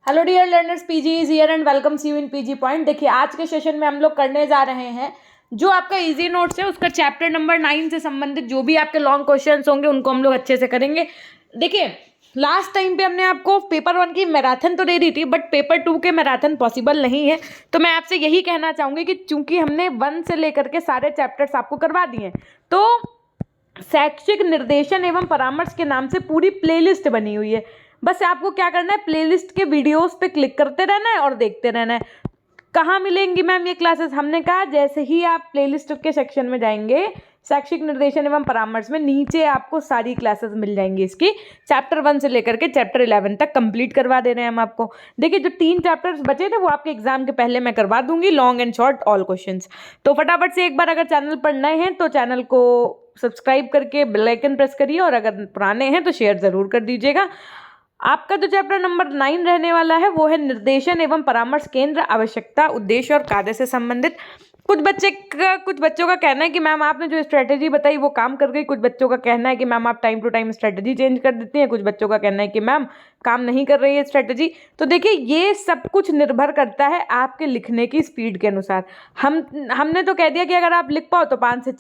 Hello dear learners, PG is here and welcome you in PG point. देखिए, आज के session में हम लोग करने जा रहे हैं जो आपका इजी नोट्स है उसका चैप्टर नंबर 9 से संबंधित जो भी आपके लॉन्ग क्वेश्चंस होंगे उनको हम लोग अच्छे से करेंगे। देखिए, लास्ट टाइम पे हमने आपको पेपर 1 की मैराथन तो दे दी थी, बट पेपर 2 के मैराथन पॉसिबल नहीं है। तो मैं आपसे यही कहना चाहूँगी कि चूंकि हमने 1 से लेकर के सारे चैप्टर्स आपको करवा दिए हैं, तो शैक्षिक निर्देशन एवं परामर्श के नाम से पूरी प्लेलिस्ट बनी हुई है। बस आपको क्या करना है, प्लेलिस्ट के वीडियोस पे क्लिक करते रहना है और देखते रहना है। कहाँ मिलेंगी मैम ये क्लासेस? हमने कहा जैसे ही आप प्लेलिस्ट के सेक्शन में जाएंगे, शैक्षिक निर्देशन एवं परामर्श में नीचे आपको सारी क्लासेस मिल जाएंगी। इसकी चैप्टर 1 से लेकर के चैप्टर 11 तक कंप्लीट करवा दे रहे हैं हम आपको। देखिए, जो 3 चैप्टर्स बचे थे वो आपके एग्जाम के पहले मैं करवा दूंगी, long and short all questions. तो फटाफट से एक बार अगर चैनल पर नए हैं तो चैनल को सब्सक्राइब करके बेल आइकन प्रेस करिए, और अगर पुराने हैं तो शेयर जरूर कर दीजिएगा। आपका जो चैप्टर नंबर 9 रहने वाला है वो है निर्देशन एवं परामर्श केंद्र, आवश्यकता, उद्देश्य और कार्य से संबंधित। कुछ बच्चों का कहना है कि मैम आपने जो स्ट्रेटेजी बताई वो काम कर गई। कुछ बच्चों का कहना है कि मैम आप time to time strategy change कर देती हैं। कुछ बच्चों का कहना है कि मैम काम नहीं कर रही है स्ट्रेटेजी। तो देखिए, ये सब कुछ निर्भर करता है आपके लिखने की स्पीड के अनुसार। हमने तो कह दिया कि अगर आप लिख पाओ तो 5 से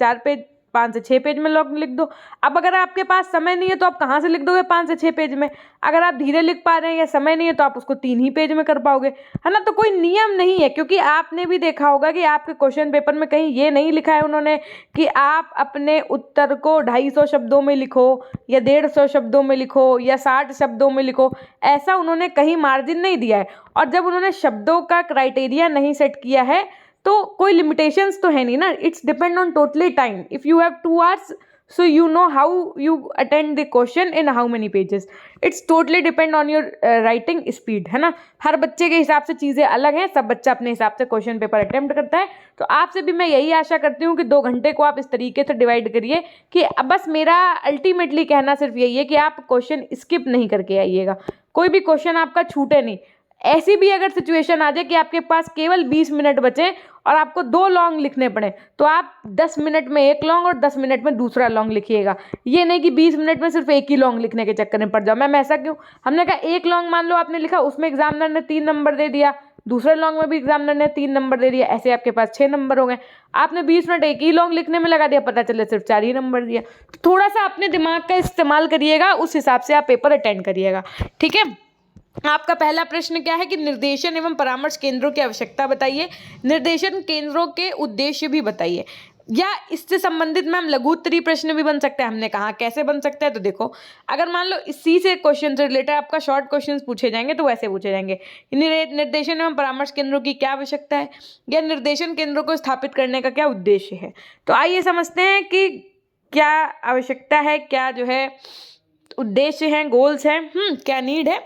6 पेज में लॉग लिख दो। अब अगर आपके पास समय नहीं है तो आप कहाँ से लिख दोगे 5 से 6 पेज में? अगर आप धीरे लिख पा रहे हैं या समय नहीं है तो आप उसको 3 ही पेज में कर पाओगे, है ना। तो कोई नियम नहीं है, क्योंकि आपने भी देखा होगा कि आपके क्वेश्चन पेपर में कहीं ये नहीं लिखा है उन्होंने कि आप अपने उत्तर को 250 शब्दों में लिखो या 150 शब्दों में लिखो या 60 शब्दों में लिखो। ऐसा उन्होंने कहीं मार्जिन नहीं दिया है। और जब उन्होंने शब्दों का क्राइटेरिया नहीं सेट किया है तो कोई लिमिटेशंस तो है नहीं ना। It's depend on totally time. If you have 2 hours, so you know how you attend the question in how many pages. It's totally depend on your writing speed, है ना। हर बच्चे के हिसाब से चीज़ें अलग हैं। सब बच्चा अपने हिसाब से क्वेश्चन पेपर अटेम्प्ट करता है। तो आपसे भी मैं यही आशा करती हूँ कि 2 घंटे को आप इस तरीके से डिवाइड करिए कि अब बस मेरा अल्टीमेटली कहना सिर्फ यही है कि आप क्वेश्चन स्किप नहीं करके आइएगा। कोई भी क्वेश्चन आपका छूटे नहीं। ऐसी भी अगर सिचुएशन आ जाए कि आपके पास केवल 20 मिनट बचे और आपको 2 लॉन्ग लिखने पड़े, तो आप 10 मिनट में एक लॉन्ग और 10 मिनट में दूसरा लॉन्ग लिखिएगा। ये नहीं कि 20 मिनट में सिर्फ एक ही लॉन्ग लिखने के चक्कर में पड़ जाओ। मैम ऐसा क्यों? हमने कहा एक लॉन्ग मान लो आपने लिखा, उसमें एग्जामिनर ने 3 नंबर दे दिया, दूसरे लॉन्ग में भी एग्जामिनर ने 3 नंबर दे दिया, ऐसे आपके पास 6 नंबर हो गए। आपने 20 मिनट एक ही लॉन्ग लिखने में लगा दिया, पता चले सिर्फ 4 ही नंबर दिया। तो थोड़ा सा अपने दिमाग का इस्तेमाल करिएगा, उस हिसाब से आप पेपर अटेंड करिएगा, ठीक है। आपका पहला प्रश्न क्या है कि निर्देशन एवं परामर्श केंद्रों की आवश्यकता बताइए, निर्देशन केंद्रों के उद्देश्य भी बताइए। या इससे संबंधित मैम लघु उत्तरीय प्रश्न भी बन सकता है। हमने कहा कैसे बन सकता है, तो देखो, अगर मान लो इसी से क्वेश्चन से रिलेटेड आपका शॉर्ट क्वेश्चंस पूछे जाएंगे तो वैसे पूछे जाएंगे, निर्देशन एवं परामर्श केंद्रों की क्या आवश्यकता है या निर्देशन केंद्रों को स्थापित करने का क्या उद्देश्य है। तो आइए समझते हैं कि क्या आवश्यकता है, क्या जो है उद्देश्य है, गोल्स हैं, क्या नीड है।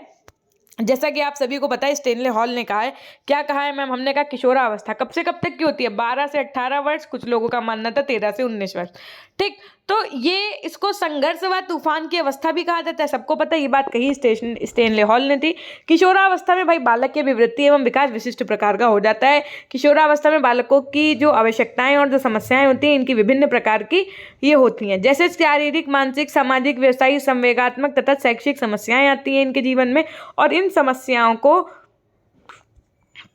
जैसा कि आप सभी को पता है, स्टेनले हॉल ने कहा है, क्या कहा है मैम? हमने कहा किशोरावस्था कब से कब तक की होती है? 12 से 18 वर्ष, कुछ लोगों का मानना था 13 से 19 वर्ष, ठीक। तो ये इसको संघर्ष व तूफान की अवस्था भी कहा जाता है। सबको पता है, ये बात कही स्टेनले हॉल ने थी। किशोरावस्था में भाई बालक की अभिवृद्धि एवं विकास विशिष्ट प्रकार का हो जाता है। किशोरावस्था में बालकों की जो आवश्यकताएं और जो समस्याएं होती हैं, इनकी विभिन्न प्रकार की ये होती हैं, जैसे शारीरिक, मानसिक, सामाजिक, व्यवसायिक, संवेगात्मक तथा शैक्षिक समस्याएं आती हैं इनके जीवन में। और इन समस्याओं को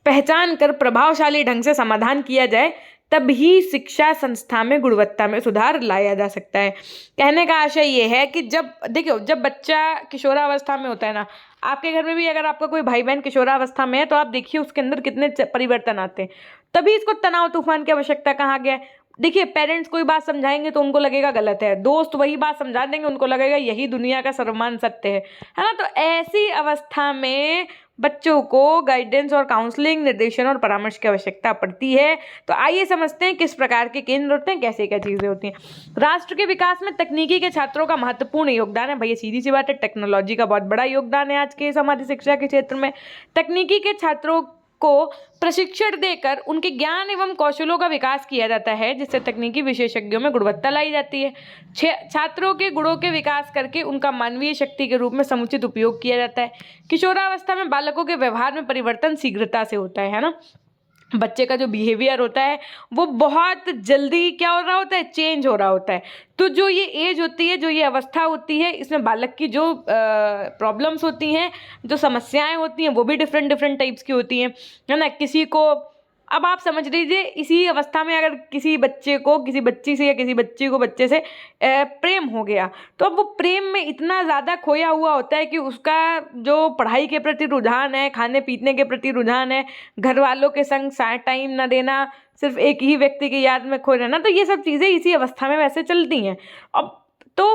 पहचान कर प्रभावशाली ढंग से समाधान किया जाए, तभी शिक्षा संस्था में गुणवत्ता में सुधार लाया जा सकता है। कहने का आशय ये है कि जब देखियो, जब बच्चा किशोरावस्था में होता है ना, आपके घर में भी अगर आपका कोई भाई बहन किशोरावस्था में है तो आप देखिए उसके अंदर कितने परिवर्तन आते हैं। तभी इसको तनाव तूफान की आवश्यकता कहा गया है। देखिए, पेरेंट्स कोई बात समझाएंगे तो उनको लगेगा गलत है, दोस्त वही बात समझा देंगे, उनको लगेगा यही दुनिया का सर्वमान सत्य है ना। तो ऐसी अवस्था में बच्चों को गाइडेंस और काउंसलिंग, निर्देशन और परामर्श की आवश्यकता पड़ती है। तो आइए समझते हैं किस प्रकार के केंद्र होते हैं, कैसे क्या चीज़ें होती हैं। राष्ट्र के विकास में तकनीकी के छात्रों का महत्वपूर्ण योगदान है। भैया सीधी सी बात है, टेक्नोलॉजी का बहुत बड़ा योगदान है आज के हमारी शिक्षा के क्षेत्र में। तकनीकी के छात्रों को प्रशिक्षण देकर उनके ज्ञान एवं कौशलों का विकास किया जाता है, जिससे तकनीकी विशेषज्ञों में गुणवत्ता लाई जाती है। छात्रों के गुणों के विकास करके उनका मानवीय शक्ति के रूप में समुचित उपयोग किया जाता है। किशोरावस्था में बालकों के व्यवहार में परिवर्तन शीघ्रता से होता है ना। बच्चे का जो बिहेवियर होता है वो बहुत जल्दी क्या हो रहा होता है, चेंज हो रहा होता है। तो जो ये एज होती है, जो ये अवस्था होती है, इसमें बालक की जो प्रॉब्लम्स होती हैं, जो समस्याएं होती हैं, वो भी डिफरेंट डिफरेंट टाइप्स की होती हैं, है ना। किसी को, अब आप समझ लीजिए इसी अवस्था में अगर किसी बच्चे को किसी बच्ची से या किसी बच्ची को बच्चे से प्रेम हो गया, तो अब वो प्रेम में इतना ज़्यादा खोया हुआ होता है कि उसका जो पढ़ाई के प्रति रुझान है, खाने पीने के प्रति रुझान है, घर वालों के संग टाइम ना देना, सिर्फ एक ही व्यक्ति की याद में खो रहना, तो ये सब चीज़ें इसी अवस्था में वैसे चलती हैं। अब तो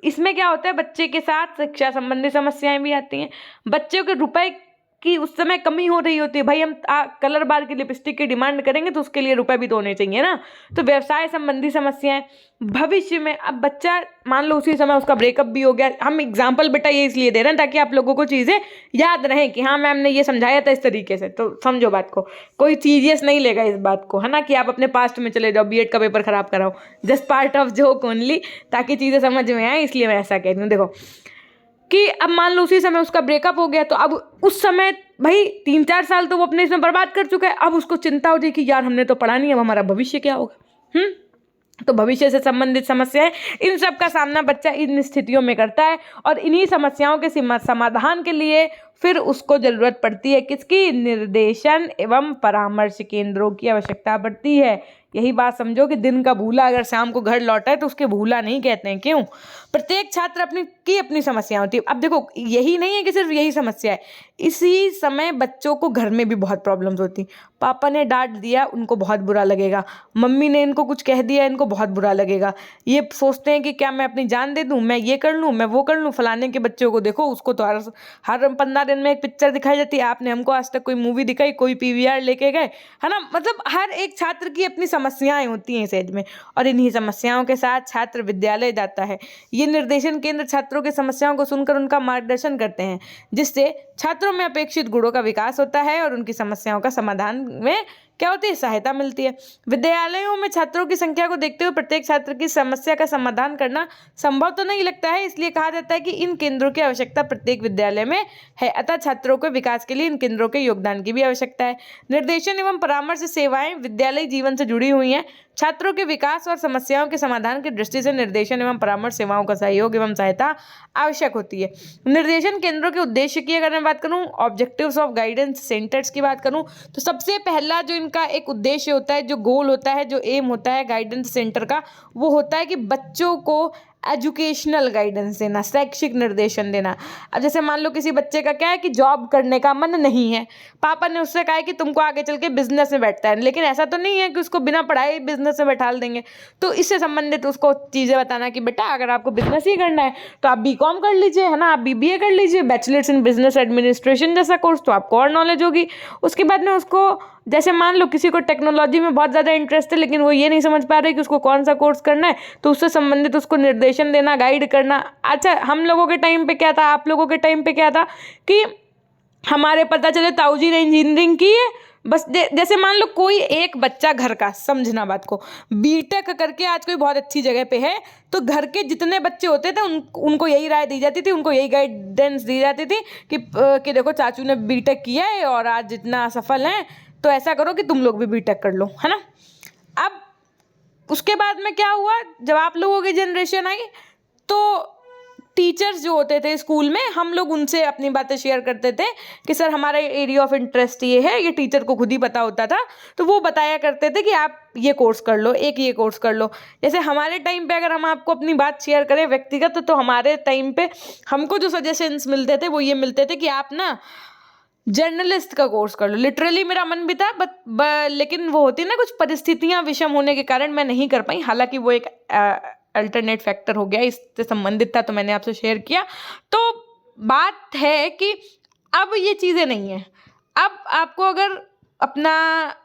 इसमें क्या होता है, बच्चे के साथ शिक्षा संबंधी समस्याएं भी आती हैं। बच्चों के रुपए की उस समय कमी हो रही होती है, भाई हम कलर बार की लिपस्टिक की डिमांड करेंगे तो उसके लिए रुपए भी तो होने चाहिए ना। तो व्यवसाय संबंधी समस्याएं, भविष्य में अब बच्चा मान लो उसी समय उसका ब्रेकअप भी हो गया, हम एग्जाम्पल बेटा ये इसलिए दे रहे हैं ताकि आप लोगों को चीज़ें याद रहें कि हाँ मैम ने ये समझाया था इस तरीके से, तो समझो बात को, कोई सीरियस नहीं लेगा इस बात को, है ना, कि आप अपने पास्ट में चले जाओ, बीएड का पेपर खराब कराओ, just part of joke only, ताकि चीज़ें समझ में आए, इसलिए मैं ऐसा कह रही हूँ। देखो कि अब मान लो उसी समय उसका ब्रेकअप हो गया, तो अब उस समय भाई 3-4 साल तो वो अपने इसमें बर्बाद कर चुका है, अब उसको चिंता होती है कि यार हमने तो पढ़ा नहीं, अब हमारा भविष्य क्या होगा। तो भविष्य से संबंधित समस्याएं, इन सब का सामना बच्चा इन स्थितियों में करता है, और इन्हीं समस्याओं के समाधान के लिए फिर उसको ज़रूरत पड़ती है किसकी, निर्देशन एवं परामर्श केंद्रों की आवश्यकता पड़ती है। यही बात समझो कि दिन का भूला अगर शाम को घर लौटा है तो उसके भूला नहीं कहते हैं। क्यों? प्रत्येक छात्र अपनी समस्या होती है। अब देखो यही नहीं है कि सिर्फ यही समस्या है, इसी समय बच्चों को घर में भी बहुत प्रॉब्लम्स होती। पापा ने डांट दिया, उनको बहुत बुरा लगेगा, मम्मी ने इनको कुछ कह दिया, इनको बहुत बुरा लगेगा। ये सोचते हैं कि क्या मैं अपनी जान दे दूं, मैं ये कर लूं, मैं वो कर लूं। फलाने के बच्चों को देखो, उसको तो हर 15 दिन में एक पिक्चर दिखाई जाती है, आपने हमको आज तक कोई मूवी दिखाई, कोई पीवीआर लेके गए, है ना। मतलब हर एक छात्र की अपनी समस्याएं होती हैं इस एज में, और इन्हीं समस्याओं के साथ छात्र विद्यालय जाता है। ये निर्देशन केंद्र छात्रों की समस्याओं को सुनकर उनका मार्गदर्शन करते हैं, जिससे छात्रों में अपेक्षित गुणों का विकास होता है और उनकी समस्याओं का समाधान में क्या होती है, सहायता मिलती है। विद्यालयों में छात्रों की संख्या को देखते हुए प्रत्येक छात्र की समस्या का समाधान करना संभव तो नहीं लगता है, इसलिए कहा जाता है कि इन केंद्रों की आवश्यकता प्रत्येक विद्यालय में है। अतः छात्रों के विकास के लिए इन केंद्रों के योगदान की भी आवश्यकता है। निर्देशन एवं परामर्श सेवाएं विद्यालय जीवन से जुड़ी हुई हैं। छात्रों के विकास और समस्याओं के समाधान की दृष्टि से निर्देशन एवं परामर्श सेवाओं का सहयोग एवं सहायता आवश्यक होती है। निर्देशन केंद्रों के उद्देश्य की अगर मैं बात करूं, ऑब्जेक्टिव्स ऑफ गाइडेंस सेंटर्स की बात करूं, तो सबसे पहला जो इनका एक उद्देश्य होता है, जो गोल होता है, जो एम होता है गाइडेंस सेंटर का, वो होता है कि बच्चों को एजुकेशनल गाइडेंस देना, शैक्षिक निर्देशन देना। अब जैसे मान लो किसी बच्चे का क्या है कि जॉब करने का मन नहीं है, पापा ने उससे कहा है कि तुमको आगे चल के बिजनेस में बैठता है, लेकिन ऐसा तो नहीं है कि उसको बिना पढ़ाई बिजनेस में बैठा देंगे। तो इससे संबंधित उसको चीज़ें बताना कि बेटा अगर आपको बिजनेस ही करना है तो आप बीकॉम कर लीजिए, है ना, आप बीबीए कर लीजिए, बैचलर्स इन बिजनेस एडमिनिस्ट्रेशन जैसा कोर्स, तो आपको और नॉलेज होगी। उसके बाद में उसको, जैसे मान लो किसी को टेक्नोलॉजी में बहुत ज़्यादा इंटरेस्ट है लेकिन वो ये नहीं समझ पा रहे कि उसको कौन सा कोर्स करना है, तो उससे संबंधित उसको निर्देशन देना, गाइड करना। अच्छा, हम लोगों के टाइम पे क्या था, आप लोगों के टाइम पे क्या था कि हमारे पता चले ताऊजी ने इंजीनियरिंग की है, बस जैसे मान लो कोई एक बच्चा घर का, समझना बात को, बीटेक करके आज कोई बहुत अच्छी जगह पे है, तो घर के जितने बच्चे होते थे उनको यही राय दी जाती थी, उनको यही गाइडेंस दी जाती थी कि देखो चाचू ने बीटेक किया है और आज जितना सफल हैं, तो ऐसा करो कि तुम लोग भी बीटेक कर लो, है ना। अब उसके बाद में क्या हुआ, जब आप लोगों की जनरेशन आई तो टीचर्स जो होते थे स्कूल में, हम लोग उनसे अपनी बातें शेयर करते थे कि सर हमारा एरिया ऑफ इंटरेस्ट ये है, ये टीचर को खुद ही पता होता था, तो वो बताया करते थे कि आप ये कोर्स कर लो, एक ये कोर्स कर लो। जैसे हमारे टाइम पे अगर हम आपको अपनी बात शेयर करें व्यक्तिगत, तो हमारे टाइम पे हमको जो सजेशंस मिलते थे वो ये मिलते थे कि आप ना जर्नलिस्ट का कोर्स कर लो। लिटरली मेरा मन भी था, लेकिन वो होती ना कुछ परिस्थितियां विषम होने के कारण मैं नहीं कर पाई, हालांकि वो एक अल्टरनेट फैक्टर हो गया, इससे संबंधित था तो मैंने आपसे शेयर किया। तो बात है कि अब ये चीज़ें नहीं है। अब आपको अगर अपना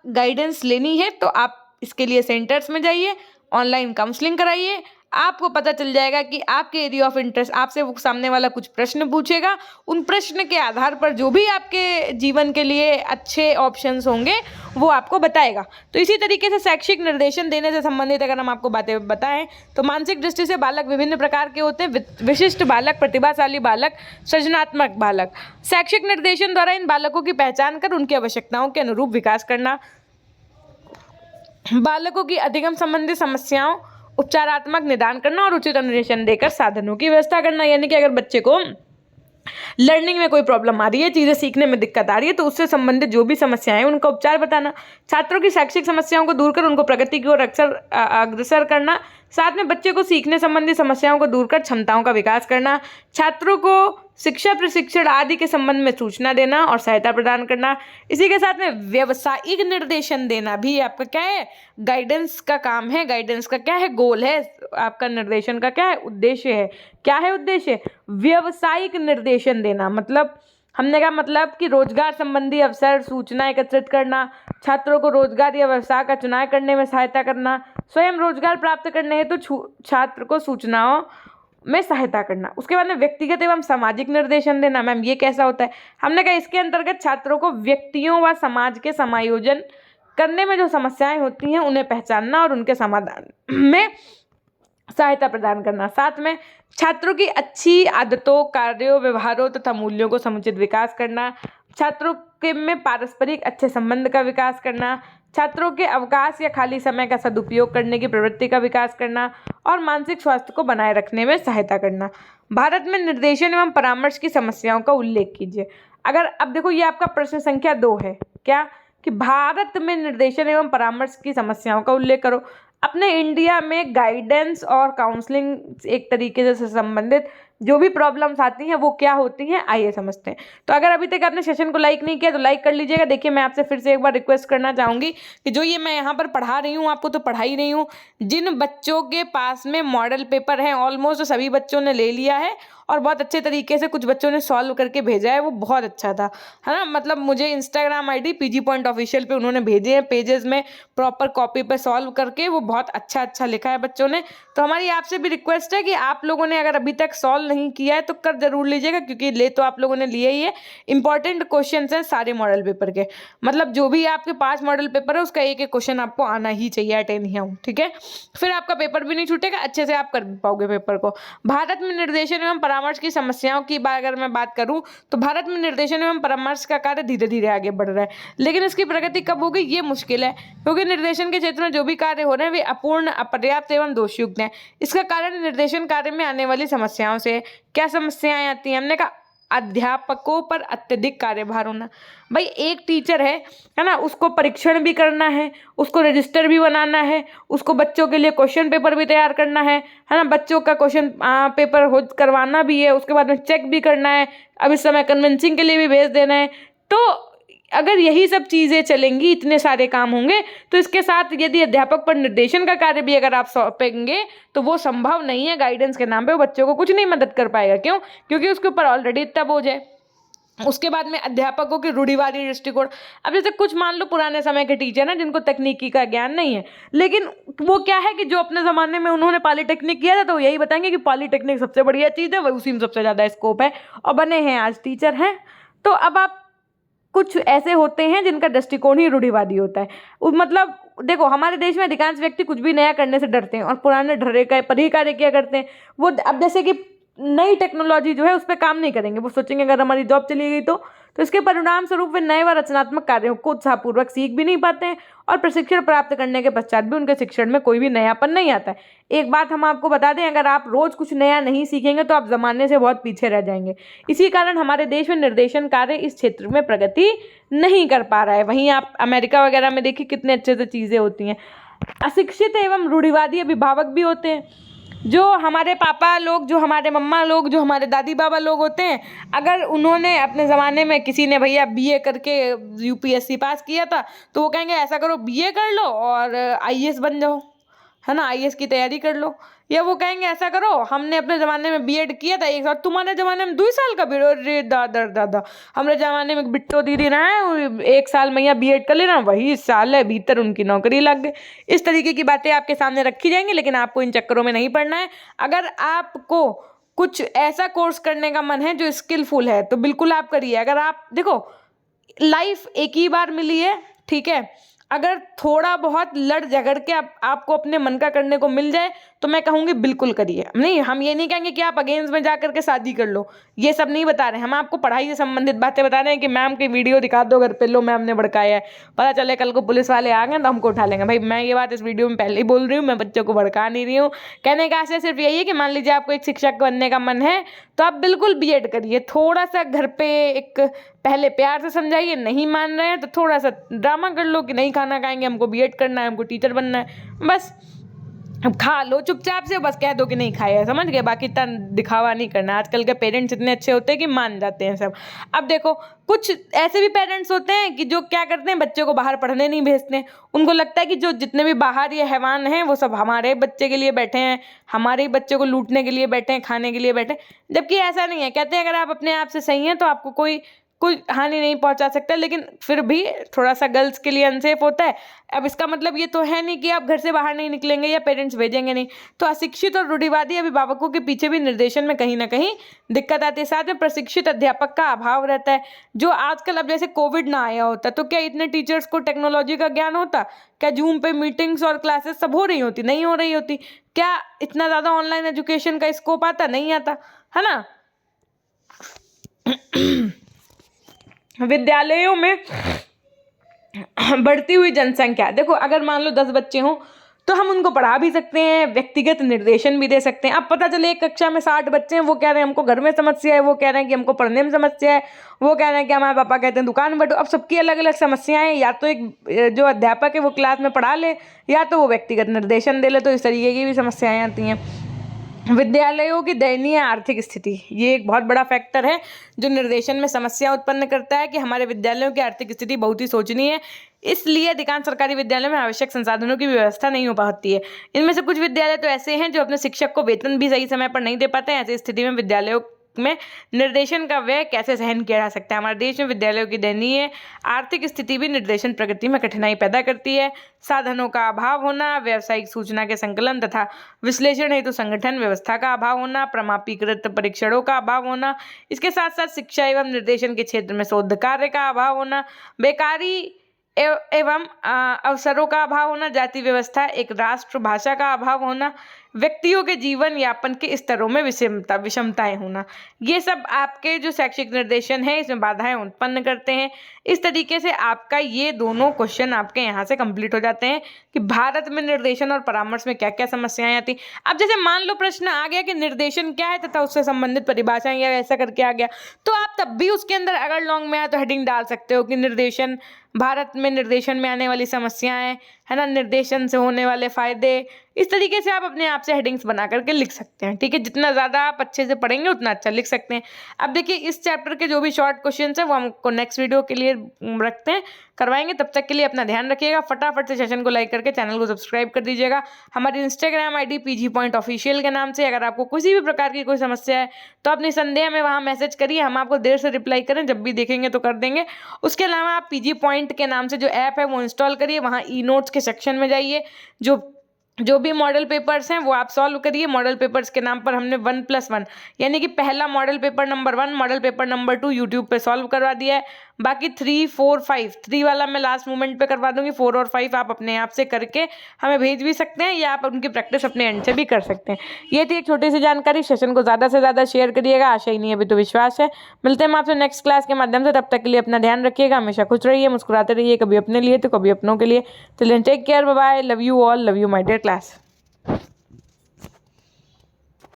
गाइडेंस लेनी है तो आप इसके लिए सेंटर्स में जाइए, ऑनलाइन काउंसलिंग कराइए, आपको पता चल जाएगा कि आपके एरिया ऑफ इंटरेस्ट, आपसे वो सामने वाला कुछ प्रश्न पूछेगा, उन प्रश्न के आधार पर जो भी आपके जीवन के लिए अच्छे ऑप्शंस होंगे वो आपको बताएगा। तो इसी तरीके से शैक्षिक निर्देशन देने से संबंधित अगर हम आपको बातें बताएं तो मानसिक दृष्टि से बालक विभिन्न प्रकार के होते हैं, विशिष्ट बालक, प्रतिभाशाली बालक, सृजनात्मक बालक। शैक्षिक निर्देशन द्वारा इन बालकों की पहचान कर उनकी आवश्यकताओं के अनुरूप विकास करना, बालकों की अधिगम संबंधी समस्याओं उपचारात्मक निदान करना और उचित अनुदेशन देकर साधनों की व्यवस्था करना। यानी कि अगर बच्चे को लर्निंग में कोई प्रॉब्लम आ रही है, चीज़ें सीखने में दिक्कत आ रही है, तो उससे संबंधित जो भी समस्याएं हैं उनका उपचार बताना। छात्रों की शैक्षिक समस्याओं को दूर कर उनको प्रगति की ओर अग्रसर करना। साथ में बच्चे को सीखने संबंधी समस्याओं को दूर कर क्षमताओं का विकास करना। छात्रों को शिक्षा प्रशिक्षण आदि के संबंध में सूचना देना और सहायता प्रदान करना। इसी के साथ में व्यवसायिक निर्देशन देना भी आपका क्या है, गाइडेंस का काम है। गाइडेंस का क्या है, गोल है आपका, निर्देशन का क्या है, उद्देश्य है। क्या है उद्देश्य? व्यवसायिक निर्देशन देना। मतलब हमने कहा मतलब कि रोजगार संबंधी अवसर सूचना एकत्रित करना, छात्रों को रोजगार या व्यवसाय का चुनाव करने में सहायता करना, स्वयं रोजगार प्राप्त करने हेतु छात्र को सूचनाओं में सहायता करना। उसके बाद में व्यक्तिगत एवं सामाजिक निर्देशन देना। मैम ये कैसा होता है? हमने कहा इसके अंतर्गत छात्रों को व्यक्तियों व समाज के समायोजन करने में जो समस्याएं होती हैं उन्हें पहचानना और उनके समाधान में सहायता प्रदान करना। साथ में छात्रों की अच्छी आदतों, कार्यों, व्यवहारों तथा मूल्यों को समुचित विकास करना। छात्रों के में पारस्परिक अच्छे संबंध का विकास करना। छात्रों के अवकाश या खाली समय का सदुपयोग करने की प्रवृत्ति का विकास करना और मानसिक स्वास्थ्य को बनाए रखने में सहायता करना। भारत में निर्देशन एवं परामर्श की समस्याओं का उल्लेख कीजिए। अगर अब देखो ये आपका प्रश्न संख्या 2 है, क्या कि भारत में निर्देशन एवं परामर्श की समस्याओं का उल्लेख करो। अपने इंडिया में गाइडेंस और काउंसलिंग एक तरीके से संबंधित जो भी प्रॉब्लम्स आती हैं वो क्या होती हैं, आइए समझते हैं। तो अगर अभी तक आपने सेशन को लाइक नहीं किया तो लाइक कर लीजिएगा। देखिए मैं आपसे फिर से एक बार रिक्वेस्ट करना चाहूँगी कि जो ये मैं यहाँ पर पढ़ा रही हूँ आपको तो पढ़ा ही रही हूँ, जिन बच्चों के पास में मॉडल पेपर है ऑलमोस्ट सभी बच्चों ने ले लिया है और बहुत अच्छे तरीके से कुछ बच्चों ने सॉल्व करके भेजा है, वो बहुत अच्छा था, है ना। मतलब मुझे इंस्टाग्राम आईडी PG.official पे उन्होंने भेजे हैं पेजेस में प्रॉपर कॉपी पे सॉल्व करके, वो बहुत अच्छा लिखा है बच्चों ने। तो हमारी आपसे भी रिक्वेस्ट है कि आप लोगों ने अगर अभी तक सॉल्व नहीं किया है तो कर जरूर लीजिएगा, क्योंकि ले तो आप लोगों ने लिए ही है। इंपॉर्टेंट क्वेश्चन हैं सारे मॉडल पेपर के, मतलब जो भी आपके 5 मॉडल पेपर है उसका एक एक क्वेश्चन आपको आना ही चाहिए, अटेन ही हूँ, ठीक है। फिर आपका पेपर भी नहीं छूटेगा, अच्छे से आप कर पाओगे पेपर को। भारत में निर्देशन एवं परामर्श की समस्याओं की अगर मैं बात करूं तो भारत में निर्देशन एवं परामर्श का कार्य धीरे धीरे आगे बढ़ रहा है, लेकिन इसकी प्रगति कब होगी ये मुश्किल है, क्योंकि निर्देशन के क्षेत्र में जो भी कार्य हो रहे हैं वे अपूर्ण, अपर्याप्त एवं दोषयुक्त हैं। इसका कारण निर्देशन कार्य में आने वाली समस्याओं से। क्या समस्याएं आती हैं? हमने कहा अध्यापकों पर अत्यधिक कार्यभार होना। भाई एक टीचर है ना, उसको परीक्षण भी करना है, उसको रजिस्टर भी बनाना है, उसको बच्चों के लिए क्वेश्चन पेपर भी तैयार करना है ना, बच्चों का क्वेश्चन पेपर हो करवाना भी है, उसके बाद में चेक भी करना है, अब इस समय कन्विंसिंग के लिए भी भेज देना है। तो अगर यही सब चीज़ें चलेंगी, इतने सारे काम होंगे, तो इसके साथ यदि अध्यापक पर निर्देशन का कार्य भी अगर आप सौंपेंगे तो वो संभव नहीं है। गाइडेंस के नाम पे वो बच्चों को कुछ नहीं मदद कर पाएगा। क्यों? क्योंकि उसके ऊपर ऑलरेडी इतना बोझ है। उसके बाद में अध्यापकों की रूढ़िवादी दृष्टिकोण। अब जैसे कुछ मान लो पुराने समय के टीचर हैं जिनको तकनीकी का ज्ञान नहीं है, लेकिन वो क्या है कि जो अपने ज़माने में उन्होंने पॉलीटेक्निक किया था तो यही बताएंगे कि पॉलीटेक्निक सबसे बढ़िया चीज़ है, वही उसी में सबसे ज़्यादा स्कोप है, और बने हैं आज टीचर हैं। तो अब आप कुछ ऐसे होते हैं जिनका दृष्टिकोण ही रूढ़िवादी होता है। मतलब देखो हमारे देश में अधिकांश व्यक्ति कुछ भी नया करने से डरते हैं और पुराने ढर्रे का पर ही कार्य किया करते हैं। वो अब जैसे कि नई टेक्नोलॉजी जो है उस पर काम नहीं करेंगे, वो सोचेंगे अगर हमारी जॉब चली गई तो इसके परिणाम स्वरूप वे नए व रचनात्मक कार्यों को उत्साहपूर्वक सीख भी नहीं पाते हैं और प्रशिक्षण प्राप्त करने के पश्चात भी उनके शिक्षण में कोई भी नयापन नहीं आता है। एक बात हम आपको बता दें, अगर आप रोज कुछ नया नहीं सीखेंगे तो आप जमाने से बहुत पीछे रह जाएंगे। इसी कारण हमारे देश में निर्देशन कार्य इस क्षेत्र में प्रगति नहीं कर पा रहा है। वहीं आप अमेरिका वगैरह में देखिए कितने अच्छे से चीज़ें होती हैं। अशिक्षित एवं रूढ़िवादी अभिभावक भी होते हैं। जो हमारे पापा लोग, जो हमारे मम्मा लोग, जो हमारे दादी बाबा लोग होते हैं, अगर उन्होंने अपने ज़माने में किसी ने भैया BA करके UPSC पास किया था तो वो कहेंगे ऐसा करो BA कर लो और IAS बन जाओ, है ना, IAS की तैयारी कर लो। या वो कहेंगे ऐसा करो हमने अपने ज़माने में B.Ed किया था एक साल, तुम्हारे ज़माने में 2 साल का बीड़ो रे दादा हमारे ज़माने में बिट्टो दीदी ना है 1 साल में या B.Ed कर लेना, वही साल है भीतर उनकी नौकरी लग गई। इस तरीके की बातें आपके सामने रखी जाएंगी, लेकिन आपको इन चक्करों में नहीं पड़ना है। अगर आपको कुछ ऐसा कोर्स करने का मन है जो स्किलफुल है तो बिल्कुल आप करिए। अगर आप देखो लाइफ एक ही बार मिली है, ठीक है, अगर थोड़ा बहुत लड़ झगड़ के आपको अपने मन का करने को मिल जाए तो मैं कहूँगी बिल्कुल करिए। नहीं, हम ये नहीं कहेंगे कि आप अगेंस्ट में जा करके शादी कर लो, ये सब नहीं बता रहे हैं। हम आपको पढ़ाई से संबंधित बातें बता रहे हैं कि मैम की वीडियो दिखा दो घर पे, लो मैम ने भड़काया है, पता चले कल को पुलिस वाले आ गए तो हमको उठा लेंगे। भाई मैं ये बात इस वीडियो में पहले ही बोल रही हूँ, मैं बच्चों को भड़का नहीं रही हूँ। कहने का आशय सिर्फ यही है कि मान लीजिए आपको एक शिक्षक बनने का मन है तो आप बिल्कुल बीएड करिए। थोड़ा सा घर पे एक पहले प्यार से समझाइए, नहीं मान रहे हैं तो थोड़ा सा ड्रामा कर लो कि नहीं खाना खाएंगे, हमको बीएड करना है, हमको टीचर बनना है, बस अब खा लो चुपचाप से, बस कह दो कि नहीं खाया, समझ गए। बाकी इतना दिखावा नहीं करना। आजकल के पेरेंट्स इतने अच्छे होते हैं कि मान जाते हैं सब। अब देखो कुछ ऐसे भी पेरेंट्स होते हैं कि जो क्या करते हैं, बच्चे को बाहर पढ़ने नहीं भेजते हैं। उनको लगता है कि जो जितने भी बाहर ये हैवान हैं वो सब हमारे बच्चे के लिए बैठे हैं, हमारे ही बच्चे को लूटने के लिए बैठे हैं, खाने के लिए बैठे हैं, जबकि ऐसा नहीं है। कहते हैं अगर आप अपने आप से सही हैं तो आपको कोई हानि नहीं पहुंचा सकता, लेकिन फिर भी थोड़ा सा गर्ल्स के लिए अनसेफ होता है। अब इसका मतलब ये तो है नहीं कि आप घर से बाहर नहीं निकलेंगे या पेरेंट्स भेजेंगे नहीं। तो अशिक्षित और रूढ़िवादी अभिभावकों के पीछे भी निर्देशन में कहीं ना कहीं दिक्कत आती है। साथ में प्रशिक्षित अध्यापक का अभाव रहता है। जो आजकल, अब जैसे कोविड ना आया होता तो क्या इतने टीचर्स को टेक्नोलॉजी का ज्ञान होता? क्या जूम पे मीटिंग्स और क्लासेस सब हो रही होती? नहीं हो रही होती। क्या इतना ज़्यादा ऑनलाइन एजुकेशन का स्कोप आता? नहीं आता, है ना। विद्यालयों में बढ़ती हुई जनसंख्या, देखो अगर मान लो 10 बच्चे हों तो हम उनको पढ़ा भी सकते हैं, व्यक्तिगत निर्देशन भी दे सकते हैं। अब पता चले एक कक्षा में 60 बच्चे हैं, वो कह रहे हैं हमको घर में समस्या है, वो कह रहे हैं कि हमको पढ़ने में समस्या है, वो कह रहे हैं कि हमारे पापा कहते हैं दुकान बैठो। अब सबकी अलग अलग समस्याएं हैं। या तो एक जो अध्यापक है वो क्लास में पढ़ा ले, या तो वो व्यक्तिगत निर्देशन दे ले। तो इस तरीके की भी समस्याएं आती हैं। विद्यालयों की दयनीय आर्थिक स्थिति, ये एक बहुत बड़ा फैक्टर है जो निर्देशन में समस्या उत्पन्न करता है कि हमारे विद्यालयों की आर्थिक स्थिति बहुत ही शोचनीय है। इसलिए अधिकांश सरकारी विद्यालयों में आवश्यक संसाधनों की व्यवस्था नहीं हो पाती है। इनमें से कुछ विद्यालय तो ऐसे हैं जो अपने शिक्षक को वेतन भी सही समय पर नहीं दे पाते हैं। ऐसी स्थिति में विद्यालयों में निर्देशन का व्यय कैसे सहन किया जा सकता है। हमारे देश में विद्यालयों की दयनीय आर्थिक स्थिति भी निर्देशन प्रगति में कठिनाई पैदा करती है। साधनों का अभाव होना, व्यावसायिक सूचना के संकलन तथा विश्लेषण हेतु संगठन व्यवस्था का अभाव होना, प्रमाणीकृत परीक्षणों का अभाव होना, इसके साथ साथ शिक्षा एवं निर्देशन के क्षेत्र में शोध कार्य का अभाव होना, बेकारी एवं अवसरों का अभाव होना, जाति व्यवस्था, एक राष्ट्र भाषा का अभाव होना, व्यक्तियों के जीवन यापन के स्तरों में विषमताएं होना, ये सब आपके जो शैक्षिक निर्देशन है इसमें बाधाएं उत्पन्न करते हैं। इस तरीके से आपका ये दोनों क्वेश्चन आपके यहाँ से कंप्लीट हो जाते हैं कि भारत में निर्देशन और परामर्श में क्या क्या समस्याएं आती। अब जैसे मान लो प्रश्न आ गया कि निर्देशन क्या है तथा उससे संबंधित परिभाषाएं या ऐसा करके आ गया, तो आप तब भी उसके अंदर अगर लॉन्ग में आए तो हेडिंग डाल सकते हो कि निर्देशन, भारत में निर्देशन में आने वाली समस्याएं, है ना, निर्देशन से होने वाले फायदे। इस तरीके से आप अपने आप से हेडिंग्स बना करके लिख सकते हैं। ठीक है, जितना ज़्यादा आप अच्छे से पढ़ेंगे उतना अच्छा लिख सकते हैं। अब देखिए इस चैप्टर के जो भी शॉर्ट क्वेश्चन हैं वो हमको नेक्स्ट वीडियो के लिए रखते हैं, करवाएंगे। तब तक के लिए अपना ध्यान रखिएगा। फटाफट से सेशन को लाइक करके चैनल को सब्सक्राइब कर दीजिएगा। हमारी Instagram ID PG Point Official के नाम से। अगर आपको किसी भी प्रकार की कोई समस्या है तो अपनी संदेह में वहाँ मैसेज करिए, हम आपको देर से रिप्लाई करें, जब भी देखेंगे तो कर देंगे। उसके अलावा आप PG Point के नाम से जो ऐप है वो इंस्टॉल करिए, वहाँ E-Notes के सेक्शन में जाइए, जो भी मॉडल पेपर्स हैं वो आप सॉल्व करिए। मॉडल पेपर्स के नाम पर हमने 1+1 यानी कि पहला model paper number 1, model paper number 2 YouTube पे सॉल्व करवा दिया है। बाकी 3, 4, 5, 3 वाला मैं लास्ट मोमेंट पे करवा दूंगी। 4 और 5 आप अपने आप से करके हमें भेज भी सकते हैं या आप उनकी प्रैक्टिस अपने एंड से भी कर सकते हैं। ये थी एक छोटी सी जानकारी। सेशन को ज़्यादा से ज़्यादा शेयर करिएगा, आशा ही नहीं अभी तो विश्वास है। मिलते हैं हम आपसे नेक्स्ट क्लास के माध्यम से। तब तक के लिए अपना ध्यान रखिएगा, हमेशा खुश रहिए, मुस्कुराते रहिए, कभी अपने लिए तो कभी अपनों के लिए। Till then take care, bye bye, love you all, love you my dear class.